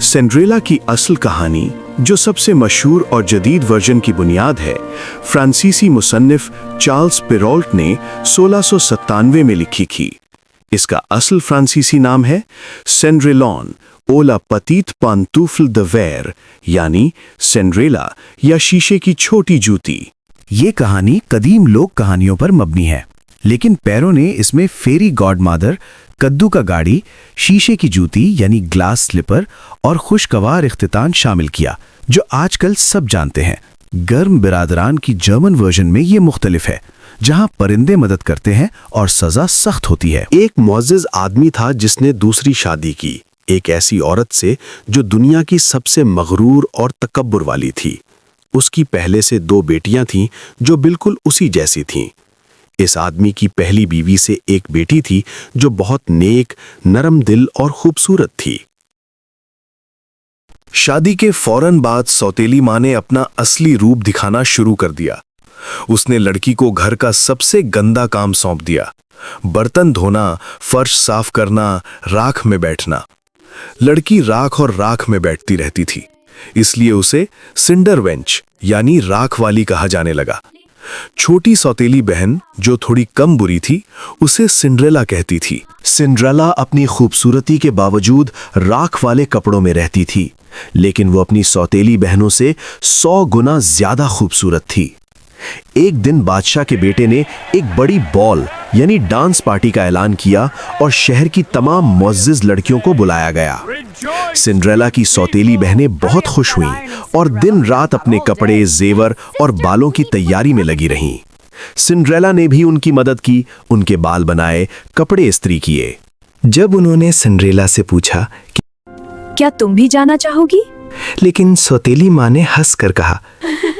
Cinderella की असल कहानी, जो सबसे मशहूर और जदीद वर्जन की बुनियाद है, फ्रांसीसी मुसन्निफ चार्ल्स पेरॉल्ट ने 1697 में लिखी थी। इसका असल फ्रांसीसी नाम है सेंड्रेलॉन ओ ला पतीत पांतूफ्ल द वेर, यानी सिंड्रेला या शीशे की छोटी जूती। ये कहानी कदीम लोक कहानियों पर मबनी है, लेकिन पैरों ने इसमें फेरी गॉड मादर, कद्दू का गाड़ी, शीशे की जूती यानी ग्लास स्लिपर और खुशगवार इख्तितान शामिल किया, जो आजकल सब जानते हैं। गर्म बिरादरान की जर्मन वर्जन में ये मुख्तलिफ है, जहां परिंदे मदद करते हैं और सजा सख्त होती है। एक मुअज़्ज़िज़ आदमी था जिसने दूसरी शादी की, एक ऐसी औरत से जो दुनिया की सबसे मगरूर और तकब्बुर वाली थी। उसकी पहले से 2 बेटियां थीं जो बिल्कुल उसी जैसी थीं। इस आदमी की पहली बीवी से एक बेटी थी जो बहुत नेक, नरम दिल और खूबसूरत थी। शादी के फौरन बाद सौतेली माँ ने अपना असली रूप दिखाना शुरू कर दिया। उसने लड़की को घर का सबसे गंदा काम सौंप दिया, बर्तन धोना, फर्श साफ करना, राख में बैठना। लड़की राख और राख में बैठती रहती थी, इसलिए उसे सिंडर वेंच यानी राख वाली कहा जाने लगा। छोटी सौतेली बहन, जो थोड़ी कम बुरी थी, उसे सिंड्रेला कहती थी। सिंड्रेला अपनी खूबसूरती के बावजूद राख वाले कपड़ों में रहती थी, लेकिन वो अपनी सौतेली बहनों से 100 गुना ज्यादा खूबसूरत थी। एक दिन बादशाह के बेटे ने एक बड़ी बॉल यानी डांस पार्टी का ऐलान किया और शहर की तमाम मुअज़्ज़िज़ लड़कियों को बुलाया गया। सिंड्रेला की सौतेली बहनें बहुत खुश हुईं और दिन रात अपने कपड़े, जेवर और बालों की तैयारी में लगी रहीं। सिंड्रेला ने भी उनकी मदद की, उनके बाल बनाए, कपड़े इस्त्री किए। जब उन्होंने सिंड्रेला से पूछा कि क्या तुम भी जाना चाहोगी? लेकिन सौतेली माँ ने हंसकर कहा,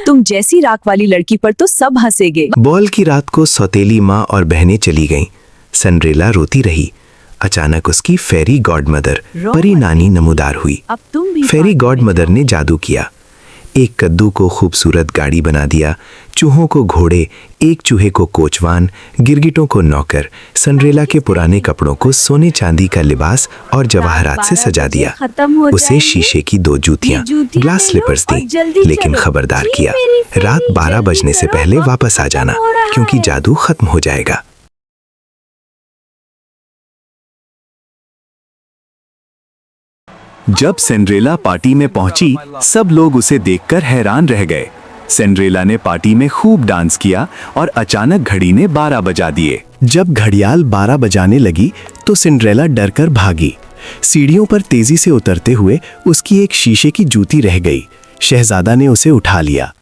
तुम जैसी राख वाली लड़की पर तो सब हंसेंगे। बॉल की रात को सौतेली माँ और बहनें चली गईं। सिंड्रेला रोती रही। अचानक उसकी फेरी गॉड मदर, परी नानी नमूदार हुई। अब तुम भी फेरी गॉड मदर ने जादू किया। एक कद्दू को खूबसूरत गाड़ी बना दिया, चूहों को घोड़े, एक चूहे को कोचवान, गिरगिटों को नौकर, सिंड्रेला के पुराने कपड़ों को सोने चांदी का लिबास और जवाहरात से सजा दिया। उसे शीशे की 2 जूतियां, ग्लास स्लिपर्स दी, लेकिन खबरदार किया, रात 12 बजने से पहले वापस आ जाना, क्योंकि जादू खत्म हो जाएगा। जब सिंड्रेला पार्टी में पहुंची, सब लोग उसे देखकर हैरान रह गए। सिंड्रेला ने पार्टी में खूब डांस किया और अचानक घड़ी ने 12 बजा दिए। जब घड़ियाल 12 बजाने लगी तो सिंड्रेला डरकर भागी। सीढ़ियों पर तेजी से उतरते हुए उसकी एक शीशे की जूती रह गई। शहजादा ने उसे उठा लिया।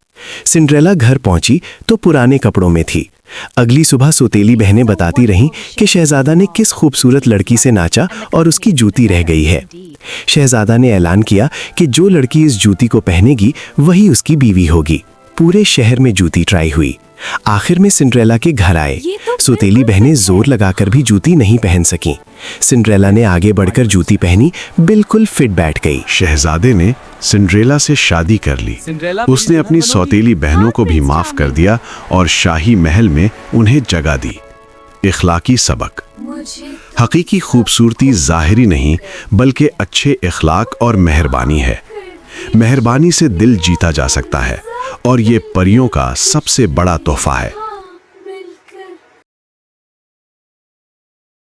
सिंड्रेला घर पहुंची तो पुराने कपड़ों में थी। अगली सुबह सौतेली बहनें बताती रहीं कि शहजादा ने किस खूबसूरत लड़की से नाचा और उसकी जूती रह गई है। शहजादा ने ऐलान किया कि जो लड़की इस जूती को पहनेगी वही उसकी बीवी होगी। पूरे शहर में जूती ट्राई हुई। आखिर में सिंड्रेला के घर आए। सौतेली बहनें जोर लगाकर भी जूती नहीं पहन सकीं। सिंड्रेला ने आगे बढ़कर जूती पहनी, बिल्कुल फिट बैठ गई। शहजादे ने सिंड्रेला से शादी कर ली। उसने अपनी सौतेली बहनों को भी माफ कर दिया और शाही महल में उन्हें जगह दी। इखलाकी सबक: हकीकी खूबसूरती ज़ाहिरी नहीं, बल्कि अच्छे इखलाक और मेहरबानी है। मेहरबानी से दिल जीता जा सकता है और ये परियों का सबसे बड़ा तोहफा है।